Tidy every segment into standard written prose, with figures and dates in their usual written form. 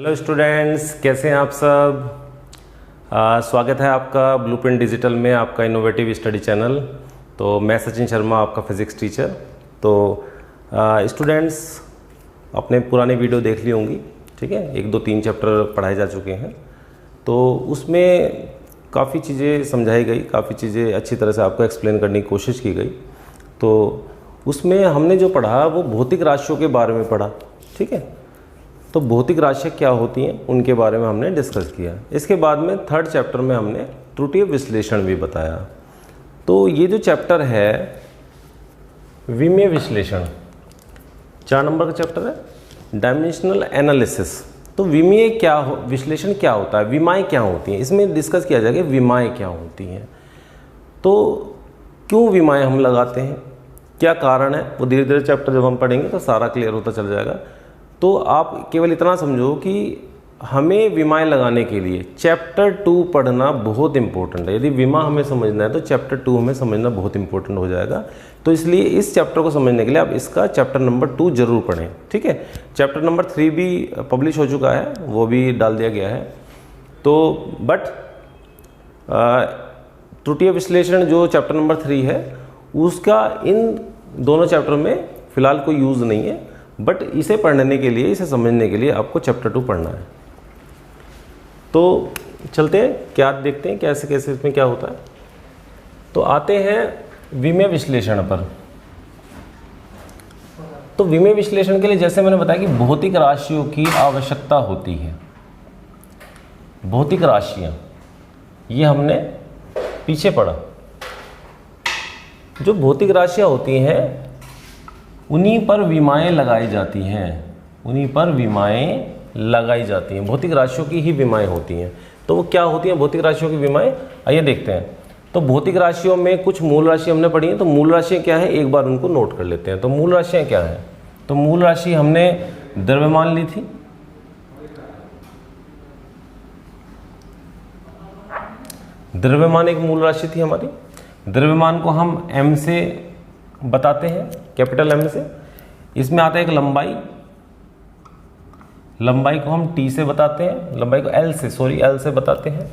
Hello students, कैसे हैं आप सब। स्वागत है आपका ब्लूप्रिंट डिजिटल में, आपका इनोवेटिव स्टडी चैनल। तो मैं सचिन शर्मा, आपका फिज़िक्स टीचर। तो स्टूडेंट्स, अपने पुराने वीडियो देख ली होंगी, ठीक है। 1, 2, 3 चैप्टर पढ़ाए जा चुके हैं। तो उसमें काफ़ी चीज़ें समझाई गई, काफ़ी चीज़ें अच्छी तरह से आपको एक्सप्लेन करने की कोशिश की गई। तो उसमें हमने जो पढ़ा वो भौतिक राशियों के बारे में पढ़ा, ठीक है। तो भौतिक राशियाँ क्या होती हैं उनके बारे में हमने डिस्कस किया। इसके बाद में 3rd चैप्टर में हमने त्रुटीय विश्लेषण भी बताया। तो ये जो चैप्टर है विमीय विश्लेषण, 4 नंबर का चैप्टर है, डायमेंशनल एनालिसिस। तो विमीय विश्लेषण क्या होता है, विमाएँ क्या होती हैं, इसमें डिस्कस किया जाएगा विमाएँ क्या होती हैं। तो क्यों विमाएँ हम लगाते हैं, क्या कारण है, वो धीरे धीरे चैप्टर जब हम पढ़ेंगे तो सारा क्लियर होता चल जाएगा। तो आप केवल इतना समझो कि हमें विमाएँ लगाने के लिए चैप्टर 2 पढ़ना बहुत इंपॉर्टेंट है। यदि विमा हमें समझना है तो चैप्टर 2 हमें समझना बहुत इंपॉर्टेंट हो जाएगा। तो इसलिए इस चैप्टर को समझने के लिए आप इसका चैप्टर नंबर 2 जरूर पढ़ें, ठीक है। चैप्टर नंबर 3 भी पब्लिश हो चुका है, वो भी डाल दिया गया है। तो बट त्रुटीय विश्लेषण जो चैप्टर नंबर 3 है उसका इन दोनों चैप्टर में फ़िलहाल कोई यूज़ नहीं है। बट इसे पढ़ने के लिए, इसे समझने के लिए आपको चैप्टर 2 पढ़ना है। तो चलते हैं, क्या देखते हैं कैसे कैसे इसमें क्या होता है। तो आते हैं विमीय विश्लेषण पर। तो विमीय विश्लेषण के लिए जैसे मैंने बताया कि भौतिक राशियों की आवश्यकता होती है। भौतिक राशियां, ये हमने पीछे पढ़ा। जो भौतिक राशियां होती हैं उन्हीं पर विमाएँ लगाई जाती हैं, उन्हीं पर विमाएँ लगाई जाती हैं। भौतिक राशियों की ही विमाएँ होती हैं। तो वो क्या होती हैं भौतिक राशियों की विमाएँ, आइए देखते हैं। तो भौतिक राशियों में कुछ मूल राशि हमने पढ़ी हैं। तो मूल राशियाँ क्या हैं, एक बार उनको नोट कर लेते हैं। तो मूल राशियाँ क्या हैं, तो मूल राशि हमने द्रव्यमान ली थी, द्रव्यमान एक मूल राशि थी हमारी। द्रव्यमान को हम m से बताते हैं, कैपिटल M से। इसमें आता है एक लंबाई, लंबाई को हम t से बताते हैं, लंबाई को L से बताते हैं।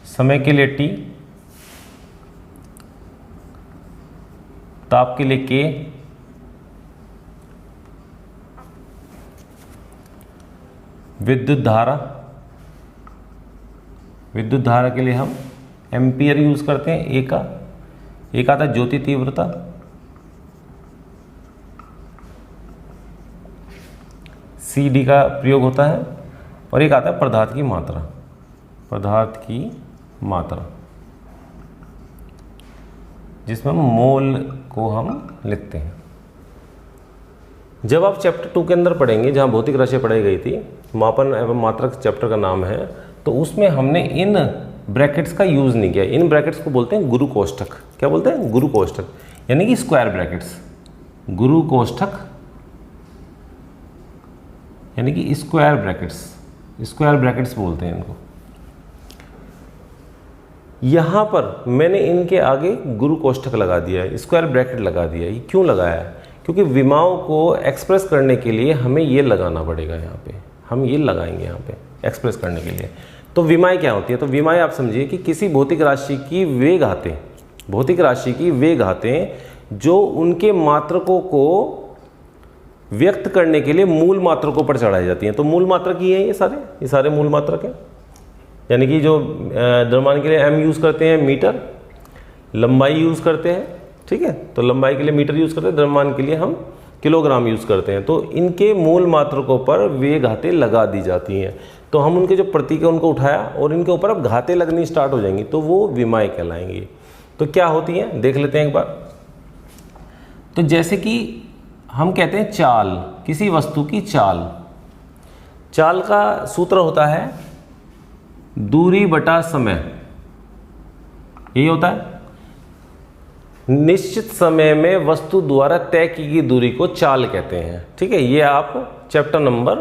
समय के लिए T, ताप के लिए K, विद्युत धारा के लिए हम एम्पियर यूज करते हैं। एक आता है ज्योति तीव्रता, CD का प्रयोग होता है। और एक आता है पदार्थ की मात्रा, जिसमें मोल को हम लिखते हैं। जब आप चैप्टर 2 के अंदर पढ़ेंगे, जहाँ भौतिक राशियाँ पढ़ाई गई थी, मापन एवं मात्रक चैप्टर का नाम है, तो उसमें हमने इन ब्रैकेट्स का यूज़ नहीं किया। इन ब्रैकेट्स को बोलते हैं गुरु कोष्ठक। क्या बोलते हैं, गुरु कोष्ठक, यानी कि स्क्वायर ब्रैकेट्स। गुरु कोष्ठक यानी कि स्क्वायर ब्रैकेट्स बोलते हैं इनको। यहाँ पर मैंने इनके आगे गुरु कोष्ठक लगा दिया है, स्क्वायर ब्रैकेट लगा दिया है। ये क्यों लगाया है, क्योंकि विमाओं को एक्सप्रेस करने के लिए हमें ये लगाना पड़ेगा। यहाँ पे हम ये लगाएंगे यहाँ पे एक्सप्रेस करने के लिए। तो विमाएँ क्या होती है, तो विमाएँ आप समझिए कि किसी भौतिक राशि की वे घातें जो उनके मात्रकों को व्यक्त करने के लिए मूल मात्रकों पर चढ़ाई जाती हैं। तो मूल मात्रक ही हैं ये सारे मूल मात्रक हैं। यानी कि जो द्रव्यमान के लिए m यूज़ करते हैं मीटर, लंबाई यूज़ करते हैं, ठीक है। तो लंबाई के लिए मीटर यूज़ करते हैं, द्रव्यमान के लिए हम किलोग्राम यूज़ करते हैं। तो इनके मूल मात्रकों पर वे घातें लगा दी जाती हैं। तो हम उनके जो प्रतीक है उनको उठाया और इनके ऊपर अब घातें लगनी स्टार्ट हो जाएंगी, तो वो विमाएँ कहलाएंगी। तो क्या होती हैं देख लेते हैं एक बार। तो जैसे कि हम कहते हैं चाल, किसी वस्तु की चाल का सूत्र होता है दूरी बटा समय। यही होता है, निश्चित समय में वस्तु द्वारा तय की गई दूरी को चाल कहते हैं, ठीक है। ये आप चैप्टर नंबर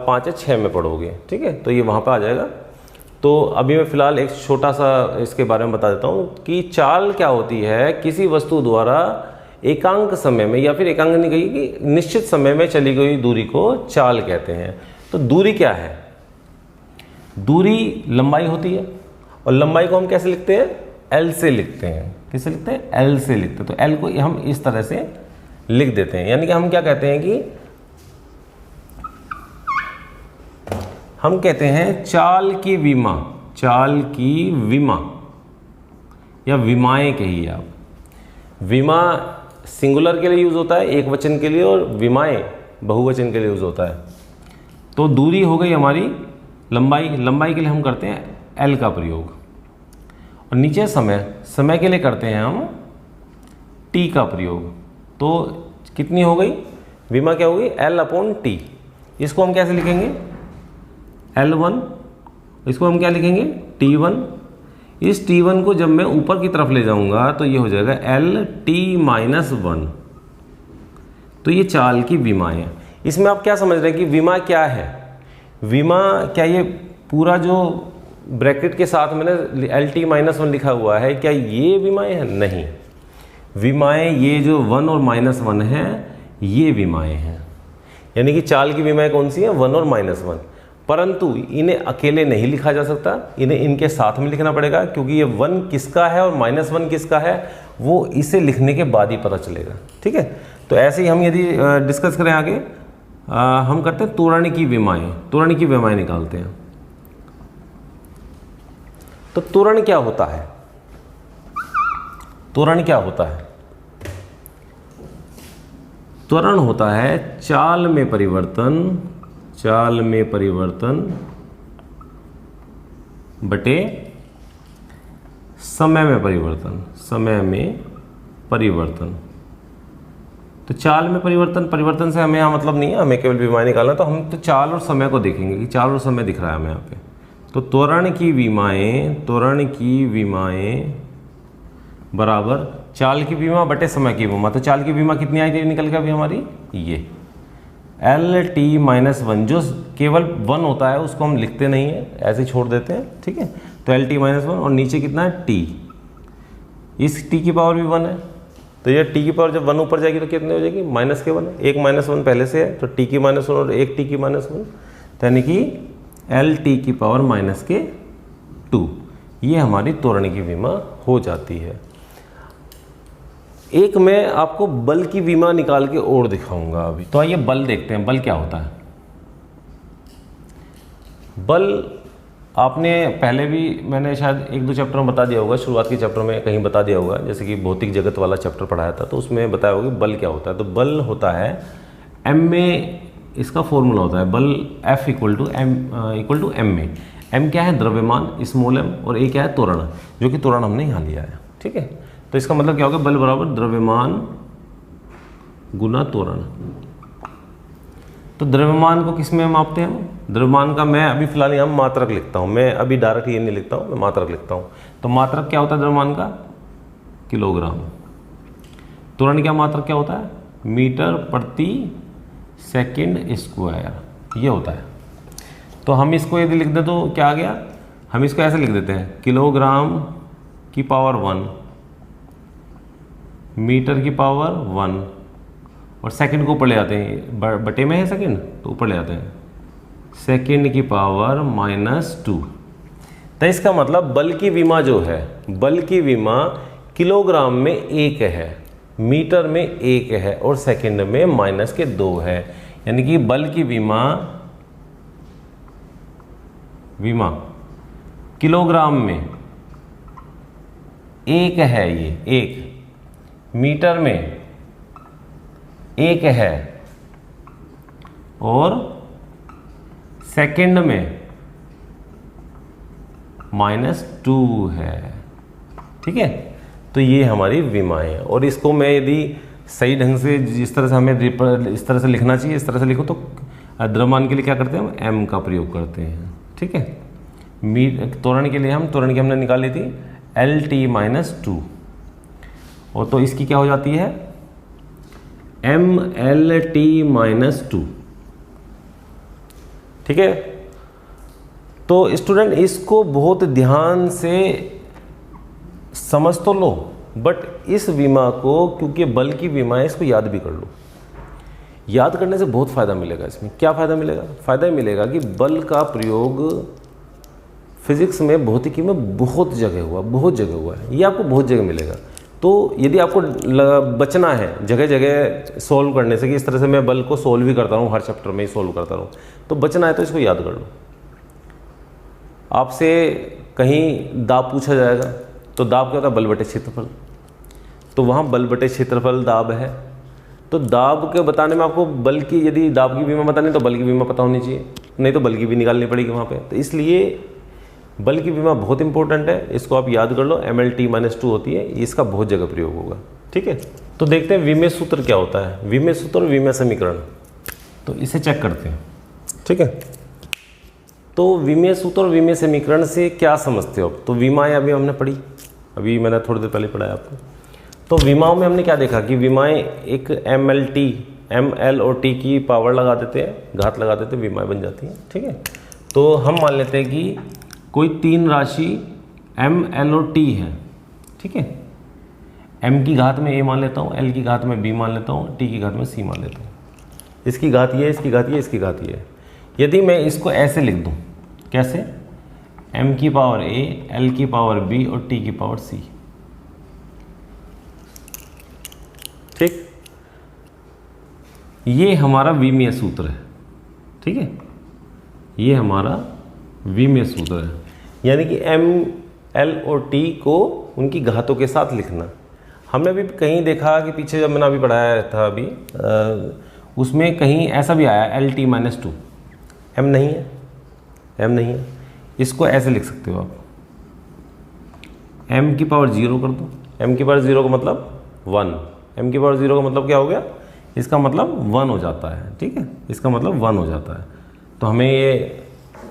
5 या 6 में पढ़ोगे, ठीक है। तो ये वहाँ पे आ जाएगा। तो अभी मैं फ़िलहाल एक छोटा सा इसके बारे में बता देता हूँ कि चाल क्या होती है, किसी वस्तु द्वारा एकांक समय में या फिर एकांक नहीं कही कि निश्चित समय में चली गई दूरी को चाल कहते हैं। तो दूरी क्या है? दूरी लंबाई होती है और लंबाई को हम कैसे लिखते हैं? एल से लिखते हैं। किससे लिखते हैं? एल से लिखते हैं। तो एल को हम इस तरह से लिख देते हैं, यानी कि हम क्या कहते हैं कि हम कहते हैं चाल की विमा, चाल की विमा या विमाएं कहिए आप। विमा सिंगुलर के लिए यूज़ होता है, एक वचन के लिए, और विमाएं बहुवचन के लिए यूज़ होता है। तो दूरी हो गई हमारी लंबाई, लंबाई के लिए हम करते हैं एल का प्रयोग। और नीचे समय, समय के लिए करते हैं हम टी का प्रयोग। तो कितनी हो गई विमा? क्या होगी? L upon T. इसको हम कैसे लिखेंगे? L1, इसको हम क्या लिखेंगे? T1। इस T1 को जब मैं ऊपर की तरफ ले जाऊंगा तो ये हो जाएगा LT-1। तो ये चाल की विमा है। इसमें आप क्या समझ रहे हैं कि विमा क्या है? विमा क्या ये पूरा जो ब्रैकेट के साथ मैंने LT-1 लिखा हुआ है, क्या ये विमाएं हैं? नहीं, विमाएं ये जो 1 और -1 है ये विमाएं हैं। यानी कि चाल की विमाएं कौन सी हैं? 1 और -1। परंतु इन्हें अकेले नहीं लिखा जा सकता, इन्हें इनके साथ में लिखना पड़ेगा, क्योंकि ये 1 किसका है और -1 किसका है वो इसे लिखने के बाद ही पता चलेगा। ठीक है, तो ऐसे ही हम यदि डिस्कस करें आगे, हम करते हैं त्वरण की विमाएं। त्वरण की विमाएं निकालते हैं। तो त्वरण क्या होता है? त्वरण क्या होता है? त्वरण होता है चाल में परिवर्तन, चाल में परिवर्तन बटे समय में परिवर्तन, समय में परिवर्तन। तो चाल में परिवर्तन, परिवर्तन से हमें यहाँ मतलब नहीं है, हमें केवल विमाएं निकालना। तो हम तो चाल और समय को देखेंगे कि चाल और समय दिख रहा है हमें यहाँ पे। तो त्वरण की विमाएं, त्वरण की विमाएं बराबर चाल की विमा बटे समय की विमा। तो चाल की विमा कितनी आई थी निकल के अभी हमारी? ये LT-1, जो केवल 1 होता है उसको हम लिखते नहीं है, ऐसे छोड़ देते हैं। ठीक है, तो LT-1 और नीचे कितना है? T। इस T की पावर भी 1 है, तो ये T की पावर जब 1 ऊपर जाएगी तो कितनी हो जाएगी? -1 है। एक -1 पहले से है, तो T की -1 और एक T की -1, तो यानी कि LT की पावर -2। ये हमारी त्वरण की विमा हो जाती है। एक मैं आपको बल की विमा निकाल के और दिखाऊंगा अभी। तो आइए बल देखते हैं, बल क्या होता है। बल आपने पहले भी, मैंने शायद 1-2 चैप्टर में बता दिया होगा, शुरुआत के चैप्टर में कहीं बता दिया होगा, जैसे कि भौतिक जगत वाला चैप्टर पढ़ाया था, तो उसमें बताया होगा बल क्या होता है। तो बल होता है m में, इसका फॉर्मूला होता है बल F = m में। m क्या है? द्रव्यमान, स्मॉल m, और a क्या है? त्वरण, जो कि त्वरण हमने यहाँ लिया है। ठीक है, तो इसका मतलब क्या होगा? बल बराबर द्रव्यमान गुना त्वरण। तो द्रव्यमान को किस में मापते हैं हम? द्रव्यमान का मैं अभी फिलहाल यहाँ मात्रक लिखता हूँ, मैं अभी डायरेक्ट ये नहीं लिखता हूँ, मैं मात्रक लिखता हूँ। तो मात्रक क्या होता है द्रव्यमान का? किलोग्राम। त्वरण क्या मात्रक क्या होता है? मीटर प्रति सेकंड स्क्वायर, ये होता है। तो हम इसको यदि लिख दें तो क्या आ गया? हम इसको ऐसे लिख देते हैं, किलोग्राम की पावर 1, मीटर की पावर 1, और सेकंड को ऊपर ले आते हैं, बटे में है सेकंड तो ऊपर ले आते हैं, सेकंड की पावर -2। तो इसका मतलब बल की विमा जो है, बल की विमा किलोग्राम में 1 है, मीटर में 1 है, और सेकंड में -2 है। यानी कि बल की विमा किलोग्राम में 1 है, ये 1, मीटर में 1 है, और सेकंड में -2 है। ठीक है, तो ये हमारी विमाएं हैं। और इसको मैं यदि सही ढंग से, जिस तरह से हमें इस तरह से लिखना चाहिए, इस तरह से लिखो, तो द्रव्यमान के लिए क्या करते हैं हम? m का प्रयोग करते हैं। ठीक है, त्वरण के लिए हम, त्वरण की हमने निकाली थी LT-2, और तो इसकी क्या हो जाती है? MLT-2। ठीक है, तो स्टूडेंट इसको बहुत ध्यान से समझ तो लो, बट इस विमा को, क्योंकि बल की विमा है, इसको याद भी कर लो। याद करने से बहुत फ़ायदा मिलेगा। इसमें क्या फ़ायदा मिलेगा? फ़ायदा ये मिलेगा कि बल का प्रयोग फिजिक्स में, भौतिकी में बहुत जगह हुआ है। ये आपको बहुत जगह मिलेगा। तो यदि आपको बचना है जगह जगह सॉल्व करने से, कि इस तरह से मैं बल को सॉल्व ही करता रहूँ, हर चैप्टर में ही सॉल्व करता रहूँ, तो बचना है तो इसको याद कर लो। आपसे कहीं दाब पूछा जाएगा, तो दाब क्या होता है? बल बटे क्षेत्रफल। तो वहाँ बल बटे क्षेत्रफल दाब है। तो दाब के बताने में आपको बल की, यदि दाब की विमा बतानी तो बल की विमा पता होनी चाहिए, नहीं तो बल की भी निकालनी पड़ेगी वहाँ पे। तो इसलिए बल की विमा बहुत इंपॉर्टेंट है, इसको आप याद कर लो। MLT-2 होती है, इसका बहुत जगह प्रयोग होगा। ठीक है, तो देखते हैं विमेय सूत्र क्या होता है। विमेय सूत्र और विमेय समीकरण, तो इसे चेक करते हैं। ठीक है, तो विमेय सूत्र और विमेय समीकरण से क्या समझते हो? तो विमाएँ अभी हमने पढ़ी, अभी मैंने थोड़ी देर पहले पढ़ाया आपको। तो विमाओं में हमने क्या देखा कि विमाएँ एक ML और T की पावर लगा देते हैं, घात लगा देते हैं, विमाएँ बन जाती हैं। ठीक है, तो हम मान लेते हैं कि कोई तीन राशि ML और T है। ठीक है, M की घात में A मान लेता हूँ, L की घात में B मान लेता हूँ, T की घात में C मान लेता हूँ। इसकी घात ये है, इसकी घात ये, इसकी घात ये है। यदि मैं इसको ऐसे लिख दूँ, कैसे? M की पावर A, L की पावर B और T की पावर C। ठीक, ये हमारा विमीय सूत्र है। ठीक है, ये हमारा विमीय सूत्र है, यानी कि ML और T को उनकी घातों के साथ लिखना। हमने भी कहीं देखा कि पीछे जब मैंने अभी पढ़ाया था अभी उसमें कहीं ऐसा भी आया LT-2, M नहीं है, इसको ऐसे लिख सकते हो आप, M की पावर 0 कर दो। M की पावर 0 का मतलब 1, M की पावर 0 का मतलब क्या हो गया? इसका मतलब 1 हो जाता है। ठीक है, इसका मतलब 1 हो जाता है। तो हमें ये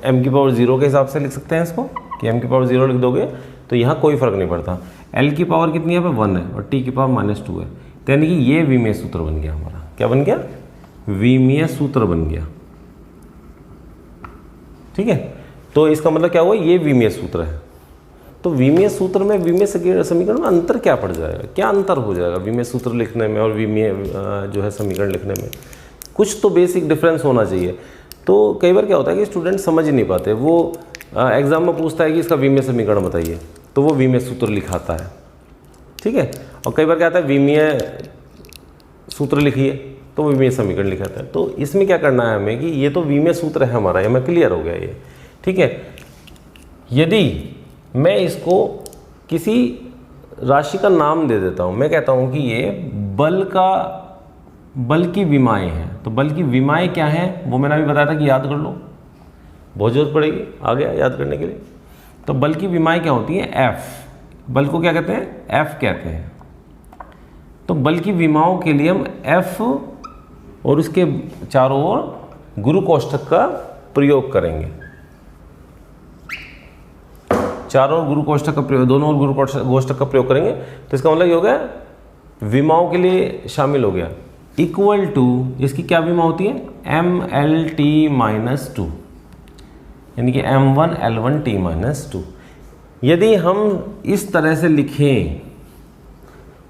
M की पावर 0 के हिसाब से लिख सकते हैं इसको, कि M की पावर 0 लिख दोगे तो यहाँ कोई फ़र्क नहीं पड़ता। L की पावर कितनी है? 1 है, और T की पावर -2 है। तो यानी कि ये विमीय सूत्र बन गया हमारा। क्या बन गया? विमीय सूत्र बन गया। ठीक है, तो इसका मतलब क्या हुआ? ये विमीय सूत्र है। तो विमीय सूत्र में, विमीय समीकरण में अंतर क्या पड़ जाएगा? क्या अंतर हो जाएगा विमीय सूत्र लिखने में और विमीय जो है समीकरण लिखने में? कुछ तो बेसिक डिफरेंस होना चाहिए। तो कई बार क्या होता है कि स्टूडेंट समझ ही नहीं पाते। वो एग्जाम में पूछता है कि इसका विमीय समीकरण बताइए, तो वो विमीय सूत्र लिखाता है। ठीक है, और कई बार क्या आता है विमीय सूत्र लिखिए, तो वो विमीय समीकरण लिखाता है। तो इसमें क्या करना है हमें कि ये तो विमीय सूत्र है हमारा, ये हमें क्लियर हो गया ये। ठीक है, यदि मैं इसको किसी राशि का नाम दे देता हूँ, मैं कहता हूँ कि ये बल की विमाएँ हैं, तो बल की विमाएँ क्या हैं वो मैंने अभी बताया था कि याद कर लो, बहुत जरूरत पड़ेगी आगे याद करने के लिए। तो बल की विमाएँ क्या होती हैं? F। बल को क्या कहते हैं? F कहते हैं। तो बल की विमाओं के लिए हम F और उसके चारों ओर गुरु कोष्ठक का प्रयोग करेंगे। चारों गुरु कोष्ठक का प्रयोग, दोनों ओर गुरु कोष्ठक का प्रयोग करेंगे। तो इसका मतलब ये हो गया विमाओं के लिए शामिल हो गया। इक्वल टू, इसकी क्या विमा होती है? MLT-2, यानी कि M1 L1 T-2। यदि हम इस तरह से लिखें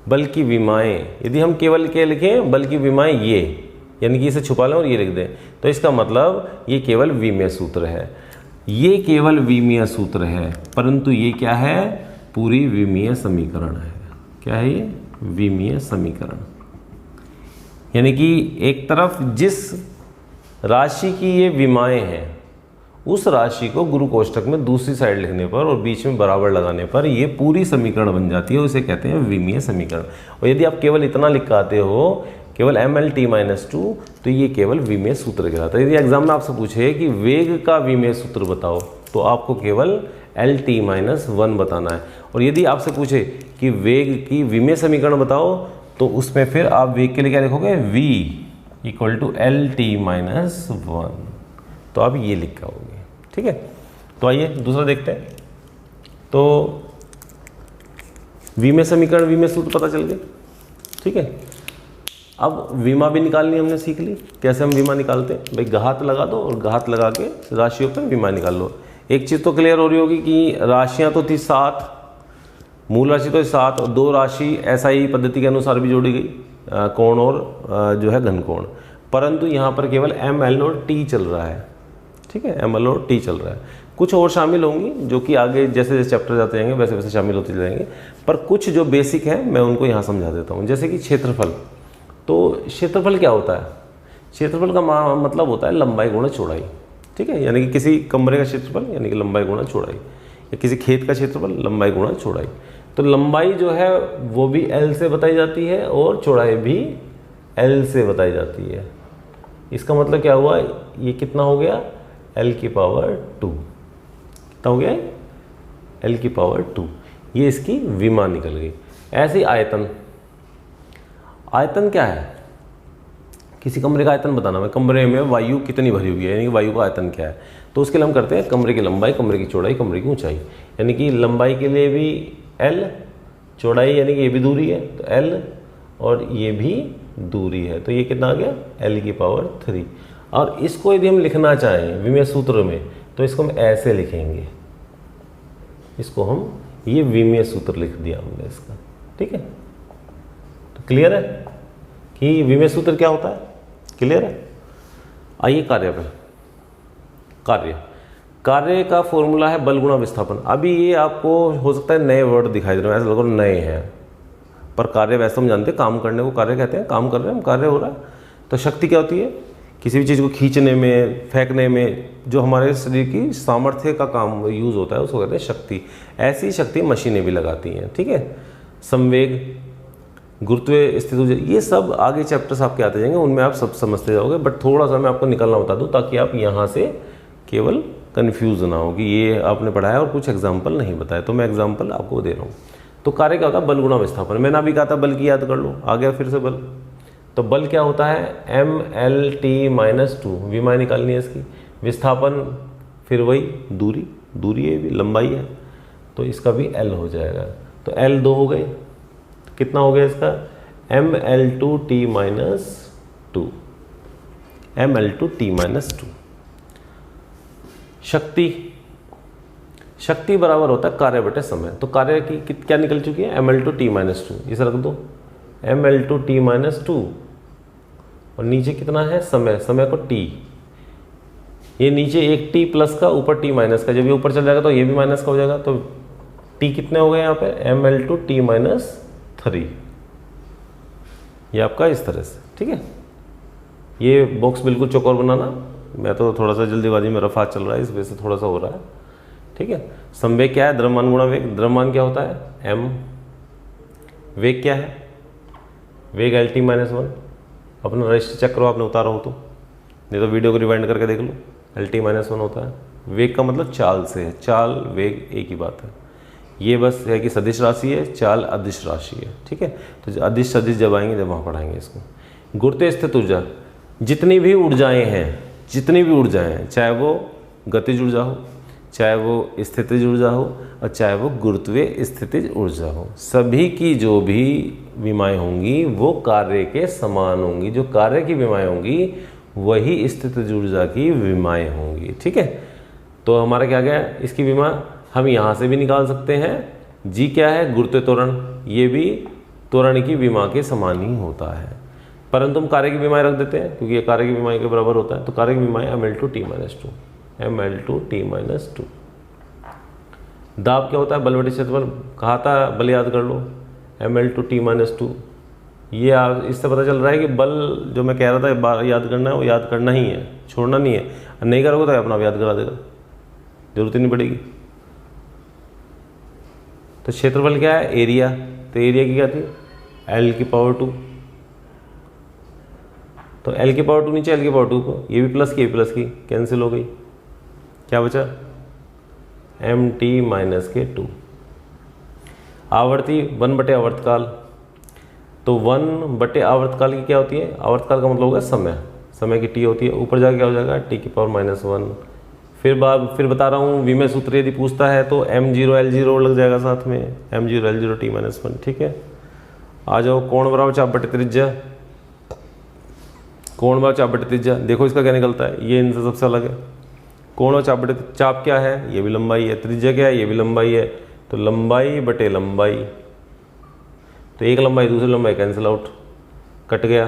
बल की विमाएँ, यदि हम केवल क्या लिखें? बल की विमाएँ ये, यानी कि इसे छुपा लें और ये लिख दें, तो इसका मतलब ये केवल विमीय सूत्र है। ये केवल विमीय सूत्र है, परंतु ये क्या है? पूरी विमीय समीकरण है। क्या है ये? विमीय समीकरण। यानी कि एक तरफ जिस राशि की ये विमाएँ हैं, उस राशि को गुरु कोष्ठक में दूसरी साइड लिखने पर और बीच में बराबर लगाने पर ये पूरी समीकरण बन जाती है, उसे कहते हैं विमीय समीकरण। और यदि आप केवल इतना लिख आते हो, केवल MLT-2, तो ये केवल विमीय सूत्र कहलाता है। यदि एग्जाम में आपसे पूछे कि वेग का विमीय सूत्र बताओ, तो आपको केवल LT-1 बताना है। और यदि आपसे पूछे कि वेग की विमीय समीकरण बताओ, तो उसमें फिर आप वेग के लिए क्या लिखोगे? V = LT-1। तो आप ये लिख पाओगे। ठीक है, तो आइए दूसरा देखते हैं। तो विमीय समीकरण, विमीय सूत्र पता चल गए। ठीक है, अब विमा भी निकालनी हमने सीख ली। कैसे हम विमा निकालते हैं? भाई घात लगा दो और घात लगा के राशियों पर विमा निकाल लो। एक चीज़ तो क्लियर हो रही होगी कि राशियाँ तो थी 7, मूल राशि तो 7 और 2 राशि SI पद्धति के अनुसार भी जोड़ी गई, कोण और जो है घन कोण, परंतु यहाँ पर केवल ML और T चल रहा है। ठीक है, ML और T चल रहा है। कुछ और शामिल होंगी जो कि आगे जैसे जैसे चैप्टर जाते जाएंगे वैसे वैसे शामिल होते जाएंगे, पर कुछ जो बेसिक है मैं उनको यहाँ समझा देता हूँ। जैसे कि क्षेत्रफल, तो क्षेत्रफल क्या होता है? क्षेत्रफल का मतलब होता है लंबाई गुणा चौड़ाई। ठीक है, यानी कि किसी कमरे का क्षेत्रफल यानी कि लंबाई गुणा चौड़ाई, या किसी खेत का क्षेत्रफल लंबाई गुणा चौड़ाई। तो लंबाई जो है वो भी L से बताई जाती है और चौड़ाई भी L से बताई जाती है। इसका मतलब क्या हुआ, ये कितना हो गया, L की पावर 2। कितना हो गया, L की पावर 2। ये इसकी विमा निकल गई। ऐसे ही आयतन, आयतन क्या है, किसी कमरे का आयतन बताना है, कमरे में वायु कितनी भरी हुई है, यानी कि वायु का आयतन क्या है। तो उसके लिए हम करते हैं कमरे की लंबाई, कमरे की चौड़ाई, कमरे की ऊंचाई। यानी कि लंबाई के लिए भी L, चौड़ाई यानी कि ये भी दूरी है तो L, और ये भी दूरी है तो ये कितना आ गया, L की पावर 3। और इसको यदि हम लिखना चाहें विमेय सूत्र में तो इसको हम ऐसे लिखेंगे, इसको हम ये विमेय सूत्र लिख दिया हमने इसका। ठीक है, तो क्लियर है कि विमेय सूत्र क्या होता है, क्लियर है। आइए कार्य पर। कार्य का फॉर्मूला है बल गुणा विस्थापन। अभी ये आपको हो सकता है नए वर्ड दिखाई दे रहे हैं, ऐसा लगो नए हैं, पर कार्य वैसे हम जानते हैं, काम करने को कार्य कहते हैं, काम कर रहे हैं हम, कार्य हो रहा है। तो शक्ति क्या होती है, किसी भी चीज़ को खींचने में, फेंकने में जो हमारे शरीर की सामर्थ्य का काम यूज़ होता है उसको कहते हैं शक्ति। ऐसी शक्ति मशीनें भी लगाती हैं। ठीक है, संवेग, गुरुत्वीय स्थिति, ये सब आगे चैप्टर्स आपके आते जाएंगे, उनमें आप सब समझते जाओगे। बट थोड़ा सा मैं आपको निकलना बता दूं ताकि आप यहाँ से केवल कंफ्यूज ना हो कि ये आपने पढ़ा है और कुछ एग्जाम्पल नहीं बताया, तो मैं एग्जाम्पल आपको दे रहा हूँ। तो कार्य क्या होता है, बल गुणा विस्थापन। मैंने अभी कहा था बल की याद कर लो, आ गया फिर से बल। तो बल क्या होता है, MLT-2, विमाएँ निकालनी है इसकी। विस्थापन फिर वही दूरी है, भी लंबाई है, तो इसका भी L हो जाएगा। तो L 2 हो गए, कितना हो गया इसका, ML2T-2, ML2T-2। शक्ति बराबर होता है कार्य बटे समय। तो कार्य की क्या निकल चुकी है, ML2T-2, इसे रख दो ML2T-2, और नीचे कितना है समय को T, ये नीचे एक T प्लस का ऊपर T माइनस का, जब ये ऊपर चल जाएगा तो ये भी माइनस का हो जाएगा। तो T कितने हो गए यहाँ पे, ML2T-3, ये आपका इस तरह से। ठीक है, ये बॉक्स बिल्कुल चौकोर बनाना, मैं तो थोड़ा सा जल्दीबाजी में रफा चल रहा है इस वजह से थोड़ा सा हो रहा है। ठीक है, संवेग क्या है, द्रव्यमान गुणा वेग। द्रव्यमान क्या होता है, M। वेग क्या है, वेग LT-1। अपना रजिस्टर चेक करो, आपने उतारा हो तो, नहीं तो वीडियो को रिवाइंड करके देख लो। LT-1 होता है। वेग का मतलब चाल से है, चाल वेग एक ही बात है। ये बस है कि सदिश राशि है, चाल अदिश राशि है। ठीक है, तो अदिश सदिश जब आएंगे जब वहाँ पढ़ाएंगे इसको। गुरुत्व स्थित ऊर्जा, जितनी भी ऊर्जाएं हैं, चाहे वो गतिज ऊर्जा हो, चाहे वो स्थितिज ऊर्जा हो, और चाहे वो गुरुत्वीय स्थितिज ऊर्जा हो, सभी की जो भी विमाएँ होंगी वो कार्य के समान होंगी। जो कार्य की विमाएँ होंगी वही स्थितिज ऊर्जा की विमाएँ होंगी। ठीक है, तो हमारा क्या गया, इसकी विमा हम यहाँ से भी निकाल सकते हैं। जी क्या है, गुरुत्वीय त्वरण, ये भी त्वरण की विमा के समान ही होता है, परंतु हम कार्य की विमाएँ रख देते हैं क्योंकि ये कार्य की विमाएँ के बराबर होता है। तो कार्य की विमाएँ ML2T-2, ML2T-2। दाब क्या होता है, बल बटे क्षेत्रफल, कहा था बल याद कर लो, ML2T-2। ये इससे पता चल रहा है कि बल जो मैं कह रहा था बार याद करना है वो याद करना ही है, छोड़ना नहीं है। नहीं करोगे तो अपना याद करा देगा, जरूरत ही नहीं पड़ेगी। तो क्षेत्रफल क्या है, एरिया। तो एरिया की क्या थी, L2। तो L2 नीचे L2 को, ये भी प्लस की कैंसिल हो गई, क्या बचा, MT-2। आवर्ती 1 बटे आवर्तकाल। तो 1 बटे आवर्तकाल की क्या होती है, आवर्तकाल का मतलब होगा समय की T होती है, ऊपर जाके क्या हो जाएगा T⁻⁻1। फिर बता रहा हूँ, विमेय सूत्र यदि पूछता है तो M0L0 लग जाएगा साथ में, M0L0T-1। ठीक है, आ जाओ, कोण बराबर चाप बटे त्रिज्या। कोण बराबर चाप बटे त्रिज्या, देखो इसका क्या निकलता है, ये इनसे सबसे अलग है। कोण और चाप बटे चाप क्या है, ये भी लंबाई है, त्रिज्या क्या है, ये भी लंबाई है, तो लंबाई बटे लंबाई, तो एक लंबाई दूसरी लंबाई कैंसिल आउट, कट गया,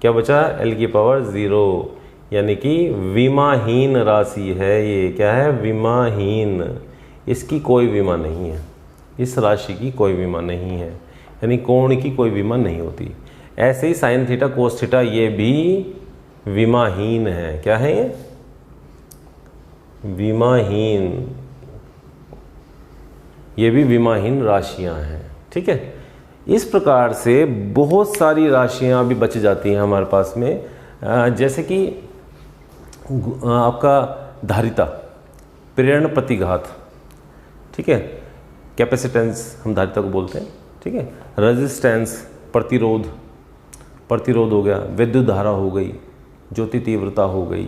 क्या बचा, l की पावर 0, यानी कि विमाहीन राशि है ये। क्या है, विमाहीन, इसकी कोई विमा नहीं है, इस राशि की कोई विमा नहीं है, यानी कोण की कोई विमा नहीं होती। ऐसे ही साइन थीटा कोस थीटा ये भी विमाहीन है। क्या है ये, विमाहीन, ये भी विमाहीन राशियां हैं। ठीक है, इस प्रकार से बहुत सारी राशियां भी बच जाती हैं हमारे पास में, जैसे कि आपका धारिता, प्रेरण प्रतिघात, ठीक है, कैपेसिटेंस हम धारिता को बोलते हैं, ठीक है, रेजिस्टेंस प्रतिरोध, प्रतिरोध हो गया, विद्युत धारा हो गई, ज्योति तीव्रता हो गई,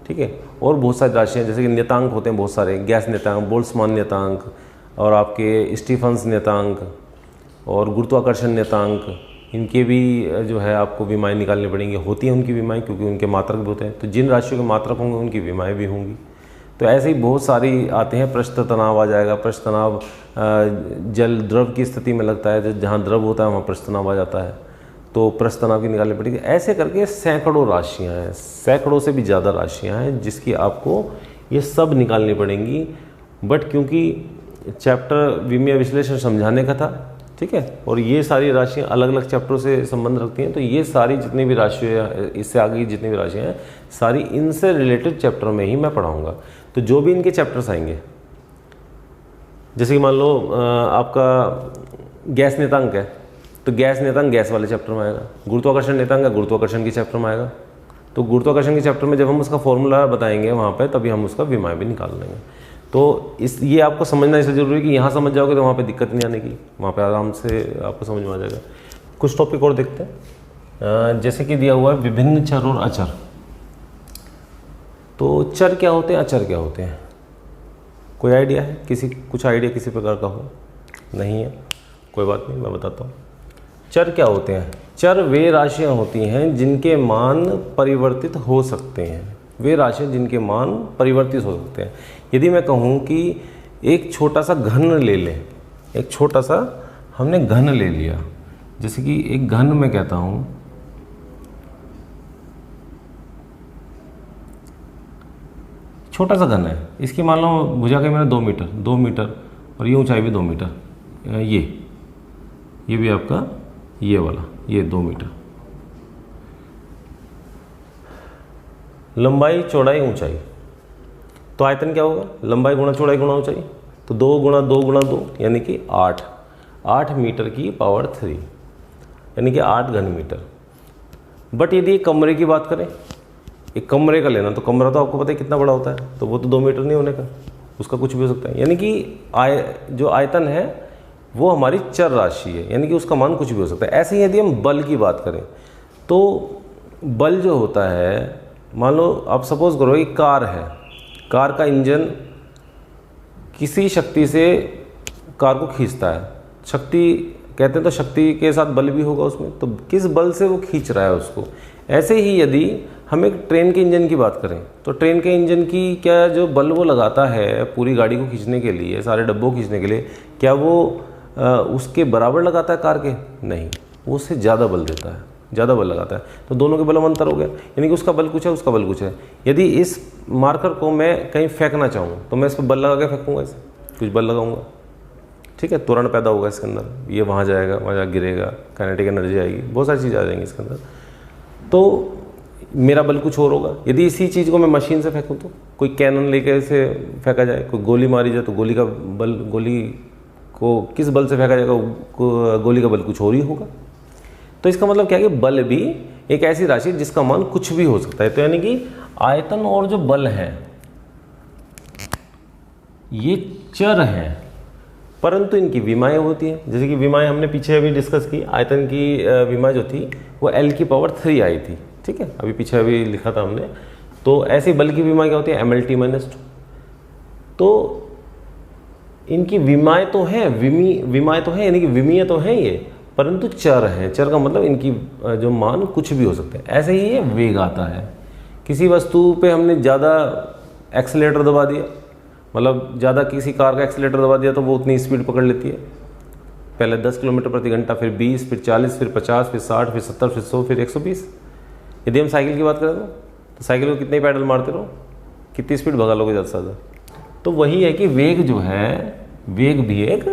ठीक है, और बहुत सारी राशियाँ जैसे कि नियतांक होते हैं बहुत सारे, गैस नियतांक, बोल्ट्जमान नियतांक, और आपके स्टीफन्स नियतांक और गुरुत्वाकर्षण नियतांक, इनके भी जो है आपको विमाएँ निकालनी पड़ेंगी। होती हैं उनकी विमाएँ क्योंकि उनके मात्रक भी होते हैं, तो जिन राशियों के मात्रक होंगे उनकी विमाएँ भी होंगी। तो ऐसे ही बहुत सारी आते हैं। पृष्ठ तनाव आ जाएगा, पृष्ठ तनाव जल द्रव की स्थिति में लगता है, जहाँ द्रव होता है वहाँ पृष्ठ तनाव आ जाता है, तो पृष्ठ तनाव की निकालनी पड़ेगी। ऐसे करके सैकड़ों राशियाँ हैं, सैकड़ों से भी ज़्यादा राशियाँ हैं जिसकी आपको ये सब निकालनी पड़ेंगी। बट क्योंकि चैप्टर विमीय विश्लेषण समझाने का था, ठीक है, और ये सारी राशियाँ अलग अलग चैप्टरों से संबंध रखती हैं, तो ये सारी जितनी भी राशियाँ, इससे आगे की जितनी भी राशियाँ हैं, सारी इनसे रिलेटेड चैप्टर में ही मैं पढ़ाऊँगा। तो जो भी इनके चैप्टर्स आएंगे, जैसे कि मान लो आपका गैस नियतांक है, तो गैस नियतांक गैस वाले चैप्टर में आएगा। गुरुत्वाकर्षण नियतांक है, गुरुत्वाकर्षण के चैप्टर में आएगा। तो गुरुत्वाकर्षण के चैप्टर में जब हम उसका फॉर्मूला बताएंगे वहाँ पे, तभी हम उसका विमाएँ भी निकाल लेंगे। तो ये आपको समझना इसलिए जरूरी है कि यहाँ समझ जाओगे तो वहाँ पे दिक्कत नहीं आने की, वहाँ पे आराम से आपको समझ में आ जाएगा। कुछ टॉपिक और देखते हैं, जैसे कि दिया हुआ है विभिन्न चर और अचर। तो चर क्या होते हैं, अचर क्या होते हैं, कोई आइडिया है, कुछ आइडिया किसी प्रकार का हो? नहीं है, कोई बात नहीं, मैं बताता हूँ। चर क्या होते हैं? चर वे राशियाँ होती हैं जिनके मान परिवर्तित हो सकते हैं, वे राशियाँ जिनके मान परिवर्तित हो सकते हैं। यदि मैं कहूँ कि एक छोटा सा घन ले लें, एक छोटा सा हमने घन ले लिया, जैसे कि एक घन मैं कहता हूँ छोटा सा घन है, इसकी मान लो भुजा के मैंने 2 मीटर और ये ऊंचाई भी 2 मीटर, ये भी आपका ये वाला, ये 2 मीटर, लंबाई चौड़ाई ऊंचाई, तो आयतन क्या होगा, लंबाई गुणा चौड़ाई गुणा ऊंचाई, तो 2 गुणा 2 गुणा 2 यानी कि 8 मीटर की पावर 3, यानी कि 8 घन मीटर। बट यदि एक कमरे की बात करें, एक कमरे का लेना, तो कमरा तो आपको पता है कितना बड़ा होता है, तो वो तो 2 मीटर नहीं होने का, उसका कुछ भी हो सकता है। यानी कि जो आयतन है वो हमारी चर राशि है, यानी कि उसका मान कुछ भी हो सकता है। ऐसे ही यदि हम बल की बात करें, तो बल जो होता है, मान लो आप सपोज करो एक कार है, कार का इंजन किसी शक्ति से कार को खींचता है, शक्ति कहते हैं, तो शक्ति के साथ बल भी होगा उसमें, तो किस बल से वो खींच रहा है उसको। ऐसे ही यदि हम एक ट्रेन के इंजन की बात करें, तो ट्रेन के इंजन की क्या जो बल वो लगाता है पूरी गाड़ी को खींचने के लिए, सारे डब्बों को खींचने के लिए, क्या वो उसके बराबर लगाता है कार के? नहीं, वो उससे ज़्यादा बल देता है, ज़्यादा बल लगाता है, तो दोनों के बल में अंतर हो गया, यानी कि उसका बल कुछ है, उसका बल कुछ है। यदि इस मार्कर को मैं कहीं फेंकना चाहूँ तो मैं इस पर बल लगा के फेंकूँगा, इसे कुछ बल लगाऊंगा, ठीक है, त्वरण पैदा होगा इसके अंदर, ये वहाँ जाएगा, वहाँ जा गिरेगा, काइनेटिक एनर्जी आएगी, बहुत सारी चीज़ें आ जाएंगी इसके अंदर, तो मेरा बल कुछ और होगा। यदि इसी चीज़ को मैं मशीन से फेंकूँ, तो कोई कैनन लेके इसे फेंका जाए, कोई गोली मारी जाए, तो गोली का बल, गोली को किस बल से फेंका जाएगा, गोली का बल कुछ और ही होगा। तो इसका मतलब क्या है कि बल भी एक ऐसी राशि है जिसका मान कुछ भी हो सकता है। तो यानी कि आयतन और जो बल है ये चर हैं, परंतु इनकी विमाएँ होती हैं। जैसे कि विमाएँ हमने पीछे अभी डिस्कस की, आयतन की विमा जो थी वो l की पावर 3 आई थी, ठीक है, अभी पीछे अभी लिखा था हमने। तो ऐसी बल की विमा क्या होती है, mlt-2। तो इनकी विमाएँ तो हैं, विमाएँ तो हैं, यानी कि विमीय तो हैं ये, परंतु चर हैं। चर का मतलब इनकी जो मान कुछ भी हो सकते हैं। ऐसे ही ये वेग आता है, किसी वस्तु पे हमने ज़्यादा एक्सीलेटर दबा दिया, मतलब ज़्यादा किसी कार का एक्सीलेटर दबा दिया तो वो उतनी स्पीड पकड़ लेती है, पहले 10 किलोमीटर प्रति घंटा, फिर 20, फिर 40, फिर 50, फिर 60, फिर 70, फिर 100, फिर 120। यदि हम साइकिल की बात करें तो साइकिल को कितने पैडल मारते रहो, कितनी स्पीड भगा लोगे ज़्यादा से ज़्यादा। तो वही है कि वेग जो है, वेग भी एक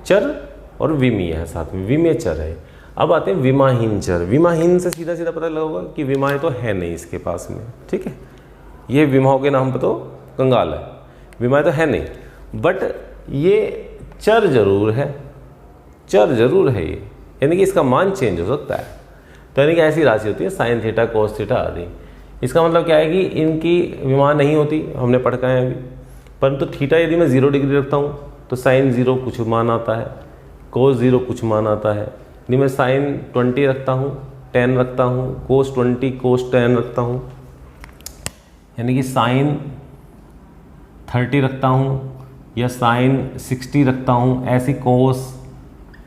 चर और विमीय है, साथ में विमीय चर है। अब आते हैं विमाहीन चर। विमाहीन से सीधा सीधा पता लगेगा कि विमाएँ तो है नहीं इसके पास में, ठीक है, ये विमाओं के नाम पर तो कंगाल है, विमाएँ तो है नहीं, बट ये चर जरूर है, चर जरूर है ये, यानी कि इसका मान चेंज हो सकता है। तो यानी कि ऐसी राशि होती है साइन थीटा, कोस थीटा आदि। इसका मतलब क्या है कि इनकी विमा नहीं होती, हमने पढ़ा है अभी, परंतु थीटा यदि मैं 0 डिग्री रखता हूँ तो साइन 0 कुछ मान आता है, कोस 0 कुछ मान आता है। यदि मैं साइन 20 रखता हूँ, 10 रखता हूँ, कोस 20 कोस 10 रखता हूँ, यानी कि साइन 30 रखता हूँ या साइन 60 रखता हूँ, ऐसी कोस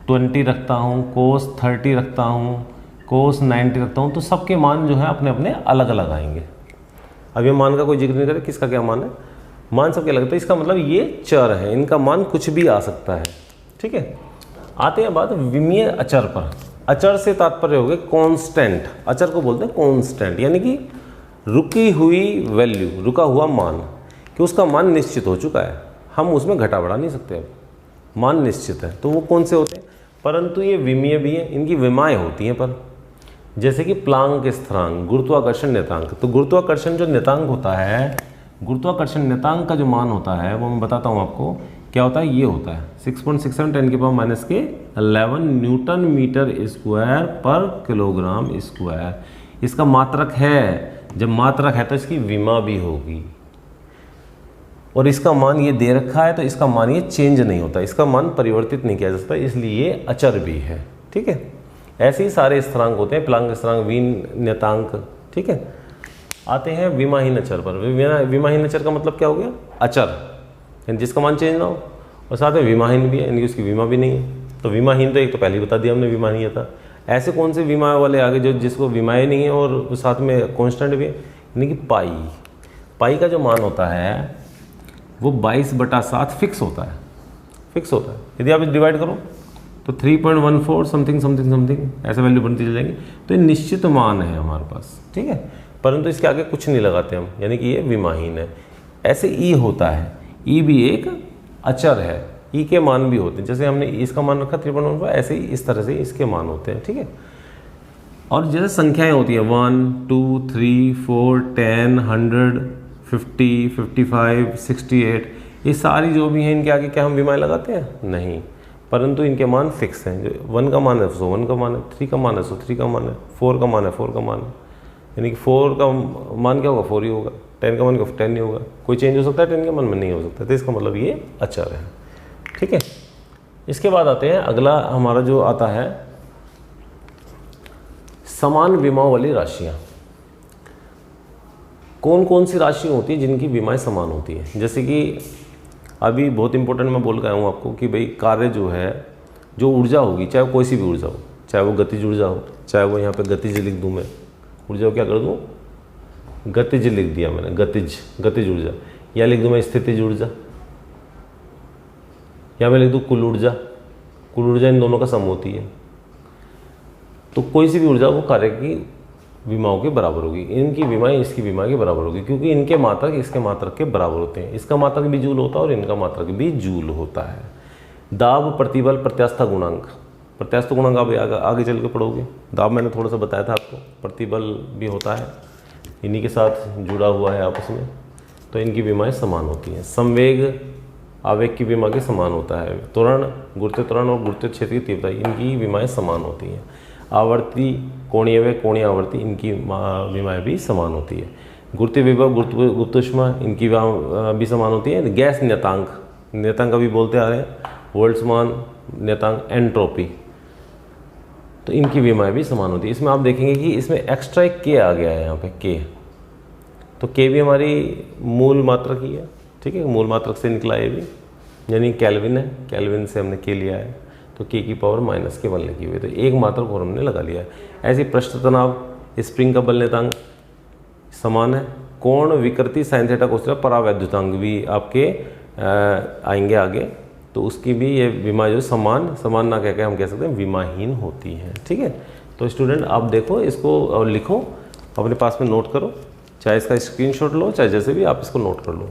20 रखता हूँ, कोस 30 रखता हूँ, कोस 90 रखता हूँ, तो सबके मान जो है अपने अपने अलग अलग आएंगे। अब ये मान का कोई जिक्र नहीं करे किसका क्या मान है, मान सबके अलग। तो इसका मतलब ये चर है, इनका मान कुछ भी आ सकता है, ठीक है। आते हैं बात विमीय अचर पर। अचर से तात्पर्य हो गए कांस्टेंट, अचर को बोलते हैं कांस्टेंट, यानी कि रुकी हुई वैल्यू, रुका हुआ मान, कि उसका मान निश्चित हो चुका है, हम उसमें घटा बढ़ा नहीं सकते, अब मान निश्चित है। तो वो कौन से होते हैं, परंतु ये विमीय भी हैं, इनकी विमाएँ होती हैं पर, जैसे कि प्लांक स्थिरांक, गुरुत्वाकर्षण नियतांक। तो गुरुत्वाकर्षण जो नियतांक होता है, गुरुत्वाकर्षण नियतांक का जो मान होता है वो मैं बताता हूँ आपको क्या होता है। ये होता है 6.67 10⁻⁻11 न्यूटन मीटर स्क्वायर पर किलोग्राम स्क्वायर। इसका मात्रक है, जब मात्रक है तो इसकी विमा भी होगी, और इसका मान ये दे रखा है तो इसका मान ये चेंज नहीं होता, इसका मान परिवर्तित नहीं किया जा सकता, इसलिए ये अचर भी है, ठीक है। ऐसे ही सारे स्थिरांक होते हैं, प्लांक स्थिरांक, वीन नियतांक, ठीक है। आते हैं विमाहीन अचर पर। विमाहीन अचर का मतलब क्या हो गया, अचर यानी जिसका मान चेंज ना हो, और साथ में विमाहीन भी है, यानी उसकी विमा भी नहीं है। तो विमाहीन तो एक तो पहले ही बता दिया हमने, विमाहीन था। ऐसे कौन से विमा वाले आगे जो जिसको विमाएँ नहीं है और साथ में कॉन्स्टेंट भी है, यानी कि पाई। पाई का जो मान होता है वो 22/7 फिक्स होता है, फिक्स होता है। यदि आप डिवाइड करो तो 3.14 समथिंग समथिंग समथिंग ऐसे वैल्यू बनती चली जाएंगी। तो ये निश्चित मान है हमारे पास, ठीक है, परंतु इसके आगे कुछ नहीं लगाते हम, यानी कि ये विमाहीन है। ऐसे ई होता है, ई भी एक अचर है, ई के मान भी होते हैं। जैसे हमने इसका मान रखा 3.14, ऐसे ही इस तरह से इसके मान होते हैं, ठीक है। और जैसे संख्याएं होती हैं 1 2 3 4 10 100 50 55 68, ये सारी जो भी हैं इनके आगे क्या हम विमाएँ लगाते हैं, नहीं, परंतु इनके मान फिक्स हैं। जो 1 का मान है सो 1 का मान है, 3 का मान है सो 3 का मान है, 4 का मान है 4 का मान है, यानी कि 4 का मान क्या होगा 4 ही होगा, 10 का मान क्या 10 ही होगा। कोई चेंज हो सकता है 10 के मान में, नहीं हो सकता। तो इसका मतलब ये अचर है, ठीक है। इसके बाद आते हैं, अगला हमारा जो आता है समान विमाओं वाली राशियाँ। कौन कौन सी राशि होती है जिनकी विमाएँ समान होती है। जैसे कि अभी बहुत इंपॉर्टेंट मैं बोल गया हूँ आपको कि भाई कार्य जो है, जो ऊर्जा होगी, चाहे वो कोई सी भी ऊर्जा हो, चाहे वो गतिज ऊर्जा हो, चाहे वो यहाँ पे गतिज लिख दूँ मैं, ऊर्जा को क्या कर दूँ, गतिज लिख दिया मैंने, गतिज ऊर्जा, या लिख दूँ मैं स्थितिज ऊर्जा, या मैं लिख दूँ कुल ऊर्जा। कुल ऊर्जा इन दोनों का सम होती है। तो कोई सी भी ऊर्जा वो कार्य की विमाओं के बराबर होगी। इनकी विमाएँ इसकी विमा के बराबर होगी, क्योंकि इनके मात्रक इसके मात्रक के बराबर होते हैं। इसका मात्रक भी जूल होता है और इनका मात्रक भी जूल होता है। दाब, प्रतिबल, प्रत्यास्था गुणांक। प्रत्यास्था गुणांक आप आगे चल के पढ़ोगे। दाब मैंने थोड़ा सा बताया था आपको, प्रतिबल भी होता है, इन्हीं के साथ जुड़ा हुआ है आपस में, तो इनकी विमाएँ समान होती हैं। संवेग, आवेग की विमा के समान होता है। त्वरण, गुरुत्वीय त्वरण और गुरुत्वीय क्षेत्र की तीव्रता, इनकी विमाएँ समान होती हैं। आवर्ती, कोणीय वेग, कोणीय आवर्ती, इनकी विमाएँ भी समान होती है। गुरुत्वीय विभव, गुरुत्व ऊष्मा, इनकी भी समान होती है। गैस नियतांक, नियतांक अभी बोलते आ रहे हैं, बोल्ट्जमान नियतांक, एंट्रोपी, तो इनकी विमाएँ भी समान होती है। इसमें आप देखेंगे कि इसमें एक्स्ट्रा एक के आ गया है यहाँ पे, के, तो के भी हमारी मूल मात्रक ही है, ठीक है, मूल मात्रक से निकला ये भी, यानी केल्विन है, केल्विन से हमने के लिया है, तो के की पावर -1 लगी हुई है, तो एक मात्रक और हमने लगा लिया है। ऐसे पृष्ठ तनाव, स्प्रिंग का बल नियतांक समान है, कोण विकृति साइन थीटा कोस थीटा परावैद्युतांक भी आपके आएंगे आगे, तो उसकी भी ये विमा जो समान ना कह के हम कह सकते हैं विमाहीन होती है। ठीक है, तो स्टूडेंट आप देखो इसको और लिखो, अपने पास में नोट करो, चाहे इसका स्क्रीनशॉट लो, चाहे जैसे भी आप इसको नोट कर लो।